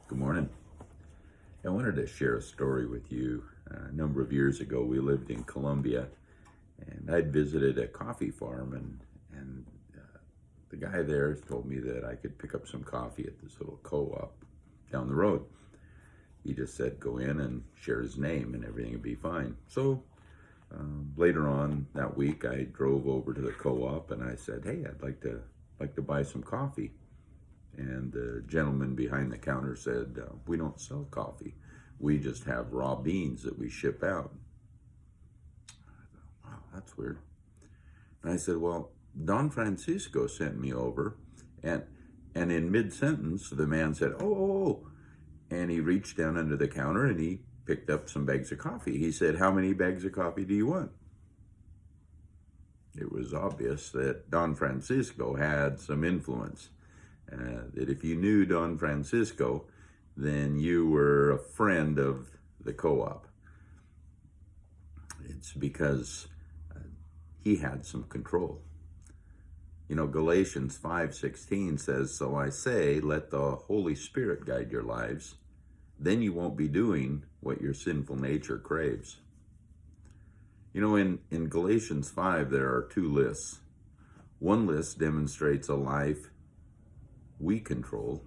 Good morning. I wanted to share a story with you. A number of years ago, we lived in Colombia, and I'd visited a coffee farm, and the guy there told me that I could pick up some coffee at this little co-op down the road. He just said go in and share his name, and everything would be fine. So later on that week, I drove over to the co-op, and I said, "Hey, I'd like to buy some coffee." And the gentleman behind the counter said, "We don't sell coffee. We just have raw beans that we ship out." I thought, wow, that's weird. And I said, "Well, Don Francisco sent me over." And in mid-sentence, the man said, "Oh." And he reached down under the counter and he picked up some bags of coffee. He said, "How many bags of coffee do you want?" It was obvious that Don Francisco had some influence. That if you knew Don Francisco, then you were a friend of the co-op. It's because he had some control. You know, Galatians 5:16 says, "So I say, let the Holy Spirit guide your lives. Then you won't be doing what your sinful nature craves." You know, in Galatians 5, there are two lists. One list demonstrates a life we control,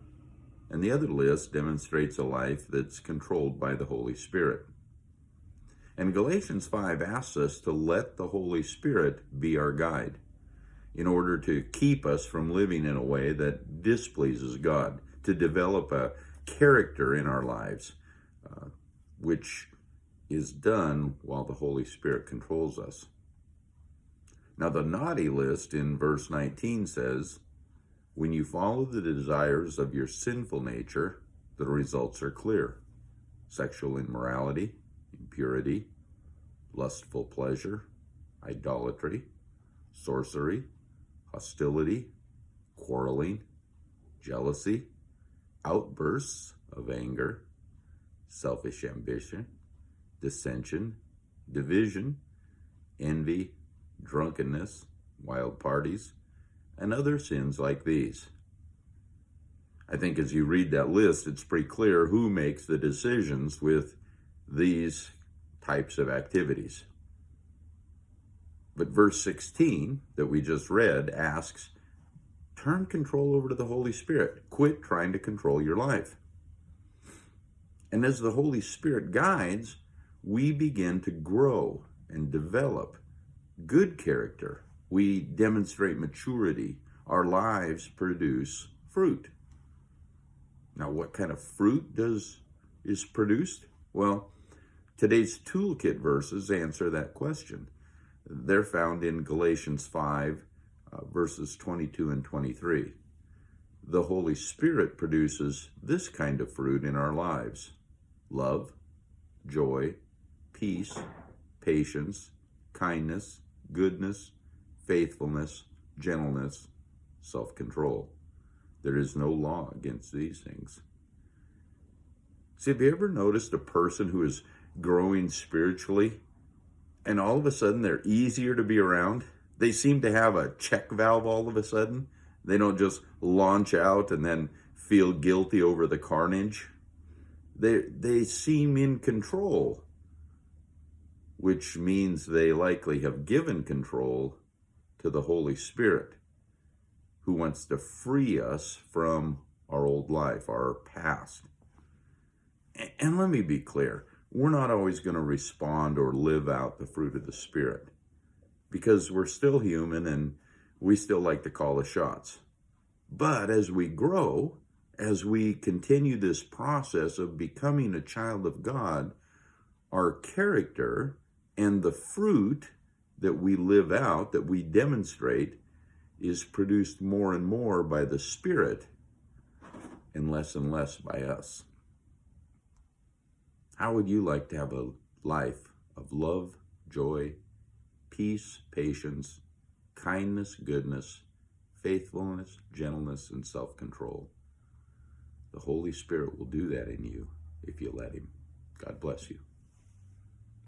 and the other list demonstrates a life that's controlled by the Holy Spirit. And Galatians 5 asks us to let the Holy Spirit be our guide in order to keep us from living in a way that displeases God, to develop a character in our lives, which is done while the Holy Spirit controls us. Now, the naughty list in verse 19 says, when you follow the desires of your sinful nature, the results are clear: sexual immorality, impurity, lustful pleasure, idolatry, sorcery, hostility, quarreling, jealousy, outbursts of anger, selfish ambition, dissension, division, envy, drunkenness, wild parties, and other sins like these. I think as you read that list, it's pretty clear who makes the decisions with these types of activities. But verse 16 that we just read asks, turn control over to the Holy Spirit. Quit trying to control your life. And as the Holy Spirit guides, we begin to grow and develop good character. We demonstrate maturity. Our lives produce fruit. Now, what kind of fruit is produced? Well, today's Toolkit verses answer that question. They're found in Galatians 5, verses 22 and 23. The Holy Spirit produces this kind of fruit in our lives: love, joy, peace, patience, kindness, goodness, faithfulness, gentleness, self-control. There is no law against these things. See, have you ever noticed a person who is growing spiritually and all of a sudden they're easier to be around? They seem to have a check valve all of a sudden. They don't just launch out and then feel guilty over the carnage. They seem in control, which means they likely have given control to the Holy Spirit, who wants to free us from our old life, our past. And let me be clear, we're not always going to respond or live out the fruit of the Spirit, because we're still human and we still like to call the shots. But as we grow, as we continue this process of becoming a child of God, our character and the fruit that we live out, that we demonstrate, is produced more and more by the Spirit and less by us. How would you like to have a life of love, joy, peace, patience, kindness, goodness, faithfulness, gentleness, and self-control? The Holy Spirit will do that in you if you let Him. God bless you.